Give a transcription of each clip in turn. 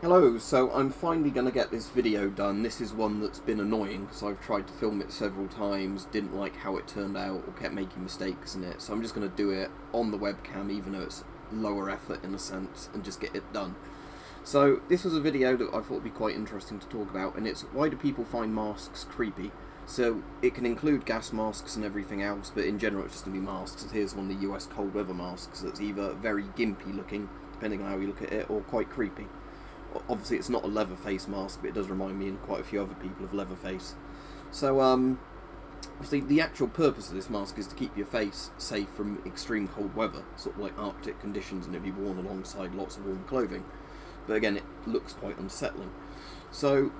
Hello, so I'm finally going to get this video done. This is one that's been annoying because I've tried to film it several times, didn't like how it turned out, or kept making mistakes in it. So I'm just going to do it on the webcam, even though it's lower effort in a sense, and just get it done. So this was a video that I thought would be quite interesting to talk about, and it's why do people find masks creepy? So it can include gas masks and everything else, but in general it's just going to be masks. And here's one of the US cold weather masks that's either very gimpy looking, depending on how you look at it, or quite creepy. Obviously it's not a Leatherface mask, but it does remind me and quite a few other people of Leatherface. So obviously the actual purpose of this mask is to keep your face safe from extreme cold weather, sort of like Arctic conditions, and it'd be worn alongside lots of warm clothing. But again, it looks quite unsettling. So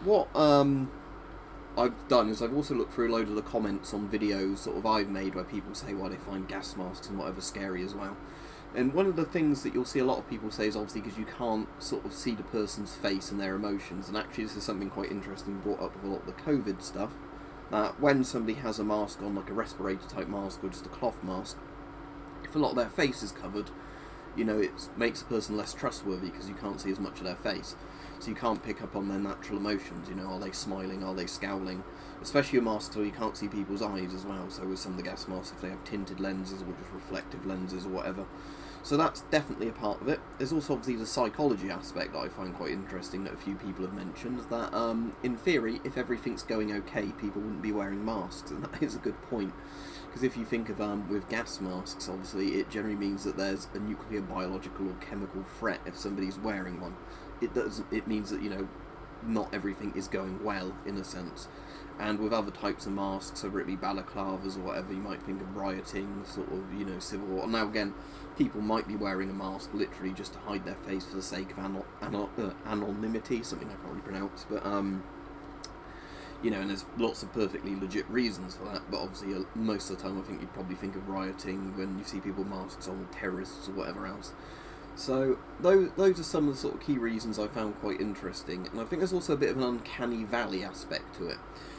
what I've done is I've also looked through a load of the comments on videos sort of I've made where people say why they find gas masks and whatever scary as well. And one of the things that you'll see a lot of people say is obviously because you can't sort of see the person's face and their emotions, and actually this is something quite interesting brought up with a lot of the COVID stuff, that when somebody has a mask on, like a respirator type mask or just a cloth mask, if a lot of their face is covered, you know, it makes a person less trustworthy because you can't see as much of their face. So you can't pick up on their natural emotions, you know, are they smiling, are they scowling? Especially a mask so you can't see people's eyes as well, so with some of the gas masks, if they have tinted lenses or just reflective lenses or whatever. So that's definitely a part of it. There's also obviously the psychology aspect that I find quite interesting that a few people have mentioned, that in theory, if everything's going okay, people wouldn't be wearing masks, and that is a good point. Because if you think of with gas masks, obviously it generally means that there's a nuclear, biological or chemical threat if somebody's wearing one. It means that, you know, not everything is going well in a sense. And with other types of masks, whether it be balaclavas or whatever, you might think of rioting, sort of, you know, civil war. Now again, people might be wearing a mask literally just to hide their face for the sake of anonymity, something I can't really pronounce, but you know, and there's lots of perfectly legit reasons for that, but obviously most of the time I think you'd probably think of rioting when you see people with masks on, terrorists or whatever else. So those are some of the sort of key reasons I found quite interesting, and I think there's also a bit of an uncanny valley aspect to it.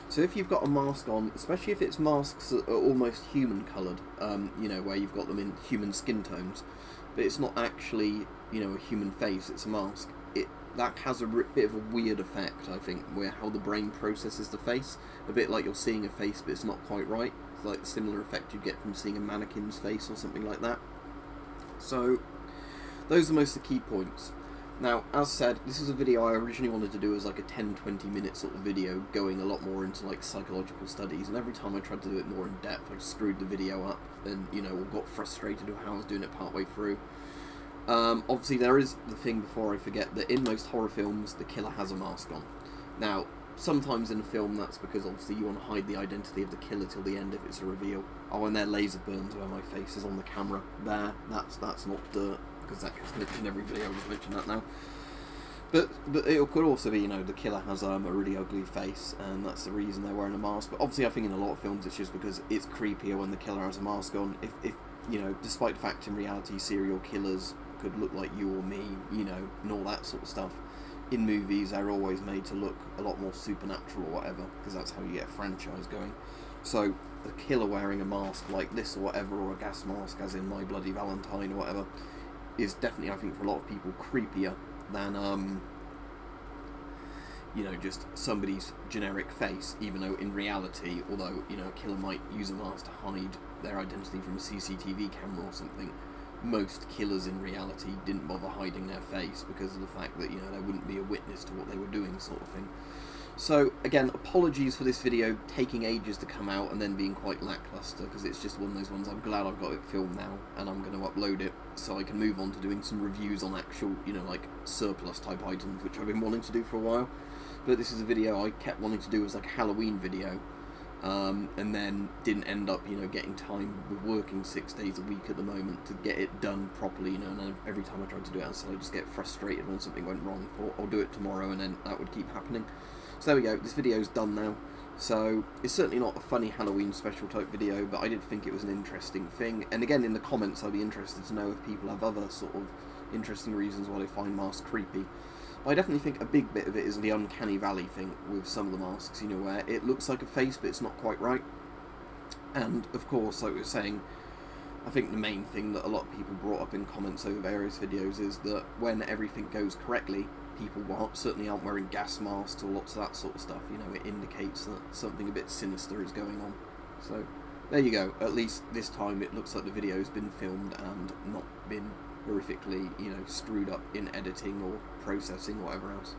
So if you've got a mask on, especially if it's masks that are almost human coloured, you know, where you've got them in human skin tones, but it's not actually, you know, a human face, it's a mask, that has a bit of a weird effect, I think, where how the brain processes the face, a bit like you're seeing a face but it's not quite right. It's like the similar effect you get from seeing a mannequin's face or something like that. So those are most of the key points. Now, as said, this is a video I originally wanted to do as like a 10-20 minute sort of video going a lot more into like psychological studies, and every time I tried to do it more in depth I screwed the video up and, you know, or got frustrated with how I was doing it partway through. Obviously there is the thing, before I forget, that in most horror films the killer has a mask on. Now, sometimes in a film that's because obviously you want to hide the identity of the killer till the end if it's a reveal. Oh, and there laser burns where my face is on the camera. There, that's not dirt, because that gets mentioned in every video. I'll just mention that now. But it could also be, you know, the killer has a really ugly face, and that's the reason they're wearing a mask. But obviously I think in a lot of films it's just because it's creepier when the killer has a mask on. If you know, despite the fact in reality serial killers could look like you or me, you know, and all that sort of stuff, in movies they're always made to look a lot more supernatural or whatever, because that's how you get a franchise going. So the killer wearing a mask like this or whatever, or a gas mask as in My Bloody Valentine or whatever, is definitely, I think, for a lot of people creepier than you know, just somebody's generic face, even though in reality, although, you know, a killer might use a mask to hide their identity from a CCTV camera or something, most killers in reality didn't bother hiding their face because of the fact that, you know, there wouldn't be a witness to what they were doing, sort of thing. So again, apologies for this video taking ages to come out and then being quite lackluster, because it's just one of those ones. I'm glad I've got it filmed now and I'm going to upload it so I can move on to doing some reviews on actual, you know, like surplus type items, which I've been wanting to do for a while. But this is a video I kept wanting to do as like a Halloween video, and then didn't end up, you know, getting time with working 6 days a week at the moment to get it done properly, you know, and then every time I tried to do it, so I just get frustrated when something went wrong. Thought I'll do it tomorrow, and then that would keep happening. So there we go, this video's done now. So it's certainly not a funny Halloween special type video, but I did think it was an interesting thing. And again, in the comments I'd be interested to know if people have other sort of interesting reasons why they find masks creepy. But I definitely think a big bit of it is the uncanny valley thing with some of the masks, you know, where it looks like a face but it's not quite right. And of course, like we were saying, I think the main thing that a lot of people brought up in comments over various videos is that when everything goes correctly, people certainly aren't wearing gas masks or lots of that sort of stuff. You know, it indicates that something a bit sinister is going on. So there you go. At least this time it looks like the video's been filmed and not been horrifically, you know, screwed up in editing or processing or whatever else.